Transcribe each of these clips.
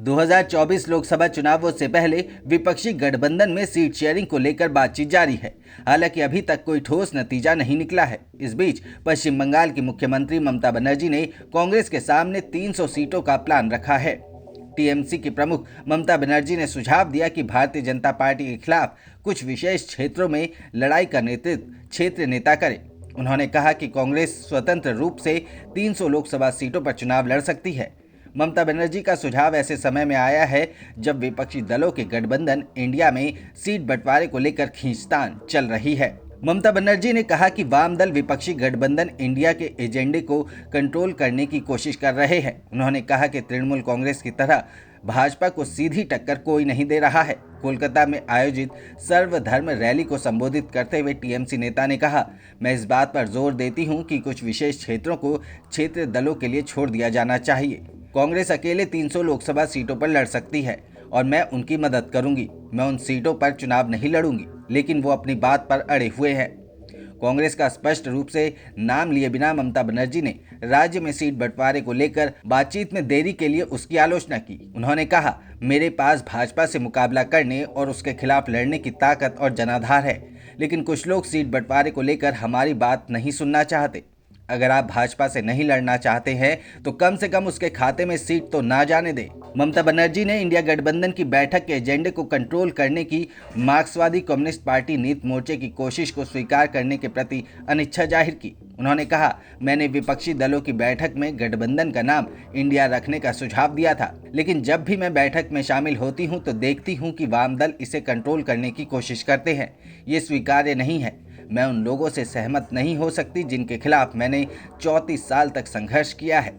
2024 लोकसभा चुनावों से पहले विपक्षी गठबंधन में सीट शेयरिंग को लेकर बातचीत जारी है। हालांकि अभी तक कोई ठोस नतीजा नहीं निकला है। इस बीच पश्चिम बंगाल की मुख्यमंत्री ममता बनर्जी ने कांग्रेस के सामने 300 सीटों का प्लान रखा है। टीएमसी की प्रमुख ममता बनर्जी ने सुझाव दिया कि भारतीय जनता पार्टी के खिलाफ कुछ विशेष क्षेत्रों में लड़ाई का नेतृत्व क्षेत्रीय नेता करें। उन्होंने कहा कि कांग्रेस स्वतंत्र रूप से 300 लोकसभा सीटों पर चुनाव लड़ सकती है। ममता बनर्जी का सुझाव ऐसे समय में आया है जब विपक्षी दलों के गठबंधन इंडिया में सीट बंटवारे को लेकर खींचतान चल रही है। ममता बनर्जी ने कहा कि वाम दल विपक्षी गठबंधन इंडिया के एजेंडे को कंट्रोल करने की कोशिश कर रहे हैं। उन्होंने कहा कि तृणमूल कांग्रेस की तरह भाजपा को सीधी टक्कर कोई नहीं दे रहा है। कोलकाता में आयोजित सर्वधर्म रैली को संबोधित करते हुए टीएमसी नेता ने कहा, मैं इस बात पर जोर देती हूं कि कुछ विशेष क्षेत्रों को क्षेत्रीय दलों के लिए छोड़ दिया जाना चाहिए। कांग्रेस अकेले 300 लोकसभा सीटों पर लड़ सकती है और मैं उनकी मदद करूंगी। मैं उन सीटों पर चुनाव नहीं लड़ूंगी, लेकिन वो अपनी बात पर अड़े हुए हैं। कांग्रेस का स्पष्ट रूप से नाम लिए बिना ममता बनर्जी ने राज्य में सीट बंटवारे को लेकर बातचीत में देरी के लिए उसकी आलोचना की। उन्होंने कहा, मेरे पास भाजपा से मुकाबला करने और उसके खिलाफ लड़ने की ताकत और जनाधार है, लेकिन कुछ लोग सीट बंटवारे को लेकर हमारी बात नहीं सुनना चाहते। अगर आप भाजपा से नहीं लड़ना चाहते हैं तो कम से कम उसके खाते में सीट तो ना जाने दें। ममता बनर्जी ने इंडिया गठबंधन की बैठक के एजेंडे को कंट्रोल करने की मार्क्सवादी कम्युनिस्ट पार्टी नीति मोर्चे की कोशिश को स्वीकार करने के प्रति अनिच्छा जाहिर की। उन्होंने कहा, मैंने विपक्षी दलों की बैठक में गठबंधन का नाम इंडिया रखने का सुझाव दिया था, लेकिन जब भी मैं बैठक में शामिल होती हूं तो देखती हूं कि वाम दल इसे कंट्रोल करने की कोशिश करते हैं। ये स्वीकार्य नहीं है। मैं उन लोगों से सहमत नहीं हो सकती जिनके खिलाफ मैंने 34 साल तक संघर्ष किया है।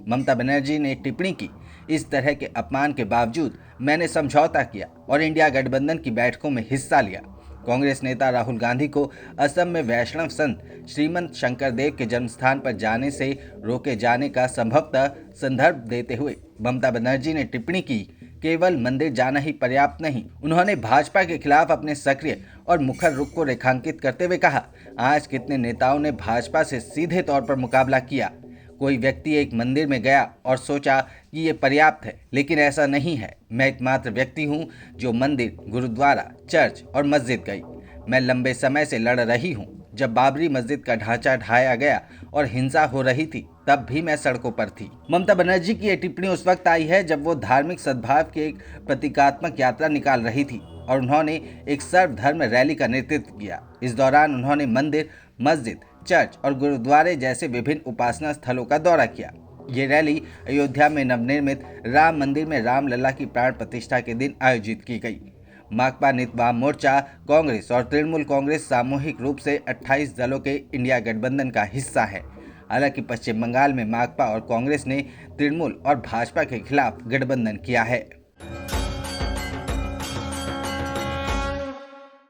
ममता बनर्जी ने टिप्पणी की, इस तरह के अपमान के बावजूद मैंने समझौता किया और इंडिया गठबंधन की बैठकों में हिस्सा लिया। कांग्रेस नेता राहुल गांधी को असम में वैष्णव संत श्रीमंत शंकरदेव के जन्मस्थान पर जाने से रोके जाने का संभवतः संदर्भ देते हुए ममता बनर्जी ने टिप्पणी की, केवल मंदिर जाना ही पर्याप्त नहीं। उन्होंने भाजपा के खिलाफ अपने सक्रिय और मुखर रुख को रेखांकित करते हुए कहा, आज कितने नेताओं ने भाजपा से सीधे तौर पर मुकाबला किया। कोई व्यक्ति एक मंदिर में गया और सोचा कि ये पर्याप्त है, लेकिन ऐसा नहीं है। मैं एकमात्र व्यक्ति हूँ जो मंदिर, गुरुद्वारा, चर्च और मस्जिद गई। मैं लंबे समय से लड़ रही हूँ। जब बाबरी मस्जिद का ढांचा ढाया गया और हिंसा हो रही थी, तब भी मैं सड़कों पर थी। ममता बनर्जी की ये टिप्पणी उस वक्त आई है जब वो धार्मिक सद्भाव की एक प्रतीकात्मक यात्रा निकाल रही थी और उन्होंने एक सर्वधर्म रैली का नेतृत्व किया। इस दौरान उन्होंने मंदिर, मस्जिद, चर्च और गुरुद्वारे जैसे विभिन्न उपासना स्थलों का दौरा किया। ये रैली अयोध्या में नवनिर्मित राम मंदिर में रामलला की प्राण प्रतिष्ठा के दिन आयोजित की गई। माकपा नीति वाम मोर्चा, कांग्रेस और तृणमूल कांग्रेस सामूहिक रूप से 28 दलों के इंडिया गठबंधन का हिस्सा है। हालांकि पश्चिम बंगाल में माकपा और कांग्रेस ने तृणमूल और भाजपा के खिलाफ गठबंधन किया है।